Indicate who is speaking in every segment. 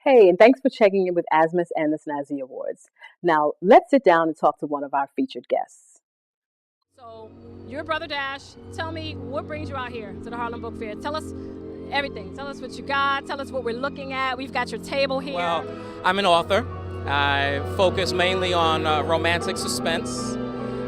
Speaker 1: Hey, and thanks for checking in with ASMAS and the Snazzy Awards. Now, let's sit down and talk to one of our featured guests.
Speaker 2: So, you're Brother Dash. Tell me what brings you out here to the Harlem Book Fair. Tell us everything. Tell us what you got. Tell us what we're looking at. We've got your table here.
Speaker 3: Well, I'm an author. I focus mainly on romantic suspense.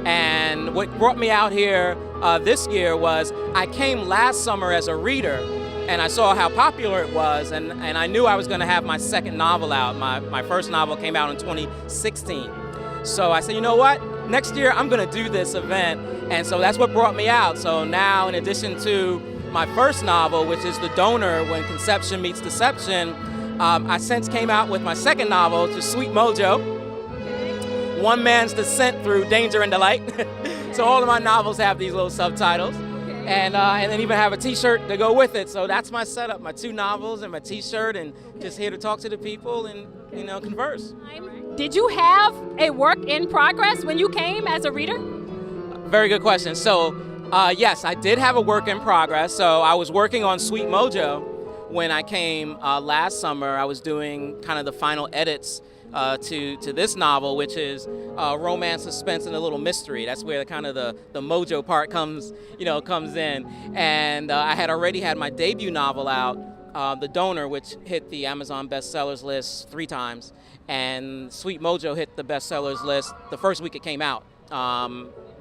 Speaker 3: And what brought me out here this year was I came last summer as a reader, and I saw how popular it was, and I knew I was going to have my second novel out. My first novel came out in 2016. So I said, you know what? Next year I'm going to do this event, and so that's what brought me out. So now, in addition to my first novel, which is The Donor, When Conception Meets Deception, I since came out with my second novel, to Sweet Mojo, One Man's Descent Through Danger and Delight. So all of my novels have these little subtitles. And then even have a t-shirt to go with it. So that's my setup, my two novels and my t-shirt, and just here to talk to the people and, converse.
Speaker 2: Did you have a work in progress when you came as a reader?
Speaker 3: Very good question. So yes, I did have a work in progress. So I was working on Sweet Mojo when I came last summer. I was doing kind of the final edits to this novel, which is romance, suspense, and a little mystery. That's where kind of the mojo part comes in. And I had already had my debut novel out, The Donor, which hit the Amazon bestsellers list 3 times, and Sweet Mojo hit the bestsellers list the first week it came out,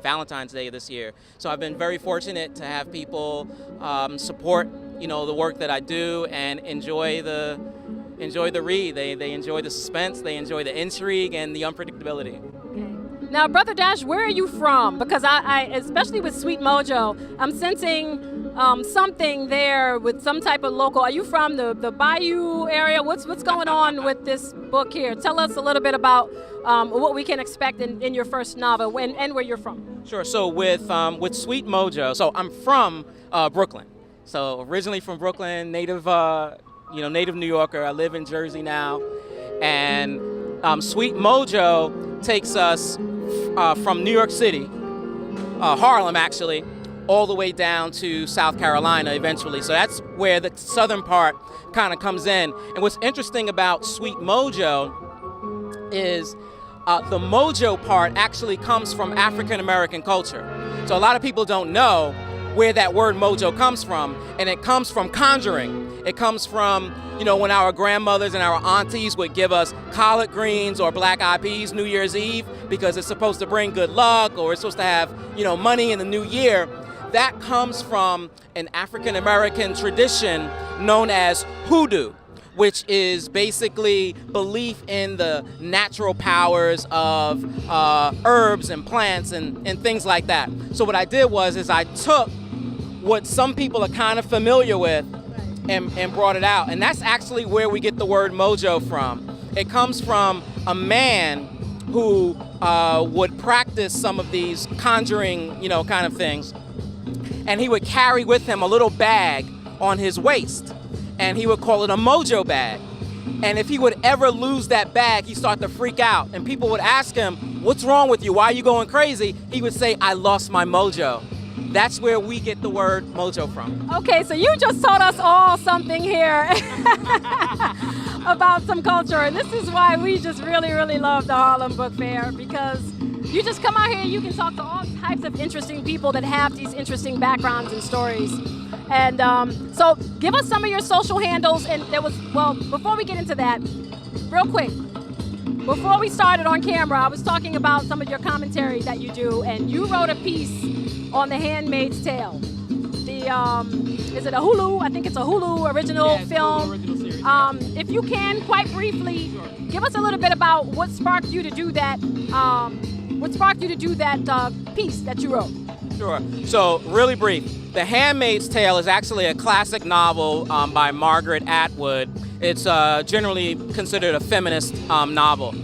Speaker 3: Valentine's Day this year. So I've been very fortunate to have people support, the work that I do and enjoy the read. They enjoy the suspense, they enjoy the intrigue and the unpredictability.
Speaker 2: Okay. Now, Brother Dash, where are you from? Because I especially with Sweet Mojo, I'm sensing something there with some type of local. Are you from the Bayou area? What's going on with this book here? Tell us a little bit about what we can expect in your first novel and where you're from.
Speaker 3: Sure. So with Sweet Mojo, so I'm from Brooklyn. So originally from Brooklyn, native New Yorker. I live in Jersey now. And Sweet Mojo takes us from New York City, Harlem actually, all the way down to South Carolina eventually. So that's where the southern part kind of comes in. And what's interesting about Sweet Mojo is the mojo part actually comes from African American culture. So a lot of people don't know where that word mojo comes from, and it comes from conjuring. It comes from, when our grandmothers and our aunties would give us collard greens or black eyed peas New Year's Eve because it's supposed to bring good luck, or it's supposed to have, money in the new year. That comes from an African American tradition known as hoodoo, which is basically belief in the natural powers of herbs and plants and things like that. So what I did was I took what some people are kind of familiar with and brought it out. And that's actually where we get the word mojo from. It comes from a man who would practice some of these conjuring, kind of things. And he would carry with him a little bag on his waist, and he would call it a mojo bag. And if he would ever lose that bag, he'd start to freak out. And people would ask him, "What's wrong with you? Why are you going crazy?" He would say, "I lost my mojo." That's where we get the word mojo from.
Speaker 2: Okay, so you just taught us all something here about some culture. And this is why we just really, really love the Harlem Book Fair, because you just come out here and you can talk to all types of interesting people that have these interesting backgrounds and stories. And so give us some of your social handles. And before we get into that, real quick, before we started on camera, I was talking about some of your commentary that you do, and you wrote a piece on The Handmaid's Tale. Is it a Hulu? I think it's a Hulu original film.
Speaker 3: Original series,
Speaker 2: if you can, quite briefly, give us a little bit about what sparked you to do that. Piece that you wrote.
Speaker 3: Sure. So really brief. The Handmaid's Tale is actually a classic novel by Margaret Atwood. It's generally considered a feminist novel.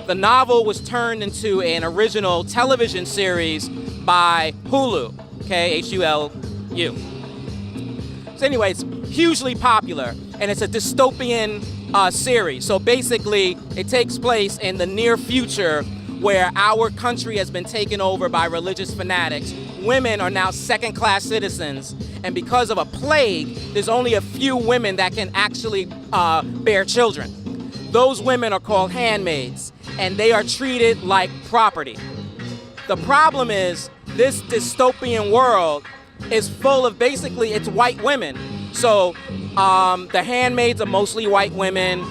Speaker 3: The novel was turned into an original television series by Hulu, Hulu. So anyway, it's hugely popular, and it's a dystopian series. So basically, it takes place in the near future where our country has been taken over by religious fanatics. Women are now second-class citizens, and because of a plague, there's only a few women that can actually bear children. those women are called handmaids, and they are treated like property. The problem is this dystopian world is full of basically it's white women. So the handmaids are mostly white women.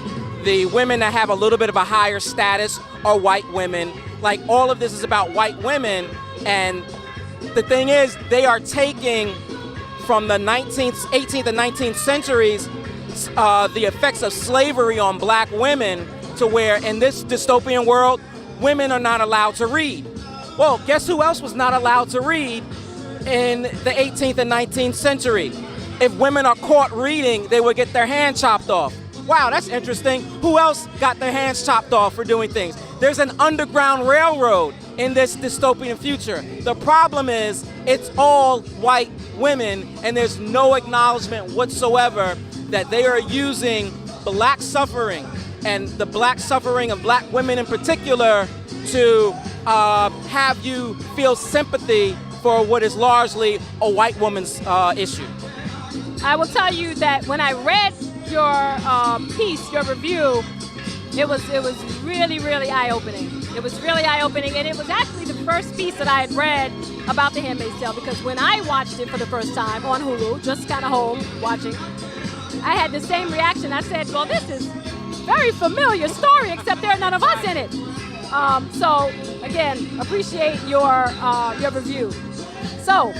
Speaker 3: The women that have a little bit of a higher status are white women. Like all of this is about white women, and the thing is they are taking from the 18th and 19th centuries the effects of slavery on black women to where in this dystopian world women are not allowed to read. Well, guess who else was not allowed to read in the 18th and 19th century? If women are caught reading, they would get their hand chopped off. Wow, that's interesting. Who else got their hands chopped off for doing things? There's an underground railroad in this dystopian future. The problem is it's all white women, and there's no acknowledgement whatsoever that they are using black suffering and the black suffering of black women in particular to have you feel sympathy for what is largely a white woman's issue.
Speaker 2: I will tell you that when I read your piece, your review, it was really, really eye-opening. It was really eye-opening, and it was actually the first piece that I had read about The Handmaid's Tale, because when I watched it for the first time on Hulu, just kind of home watching, I had the same reaction. I said, well, this is a very familiar story, except there are none of us in it. So, again, appreciate your review. So,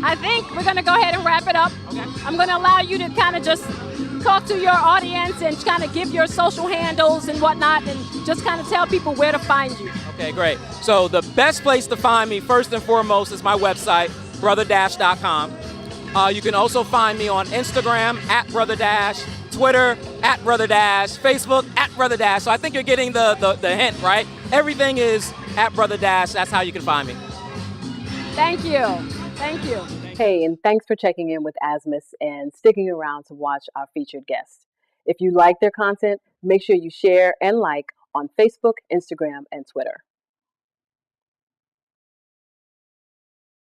Speaker 2: I think we're going to go ahead and wrap it up.
Speaker 3: Okay.
Speaker 2: I'm going to allow you to kind of just talk to your audience and kind of give your social handles and whatnot, and just kind of tell people where to find you.
Speaker 3: Okay, great. So the best place to find me, first and foremost, is my website, brotherdash.com. You can also find me on Instagram, @BrotherDash, Twitter, @BrotherDash, Facebook, @BrotherDash. So I think you're getting the hint, right? Everything is @BrotherDash. That's how you can find me.
Speaker 2: Thank you. Thank you.
Speaker 1: Hey, and thanks for checking in with ASMAS and sticking around to watch our featured guests. If you like their content, make sure you share and like on Facebook, Instagram, and Twitter.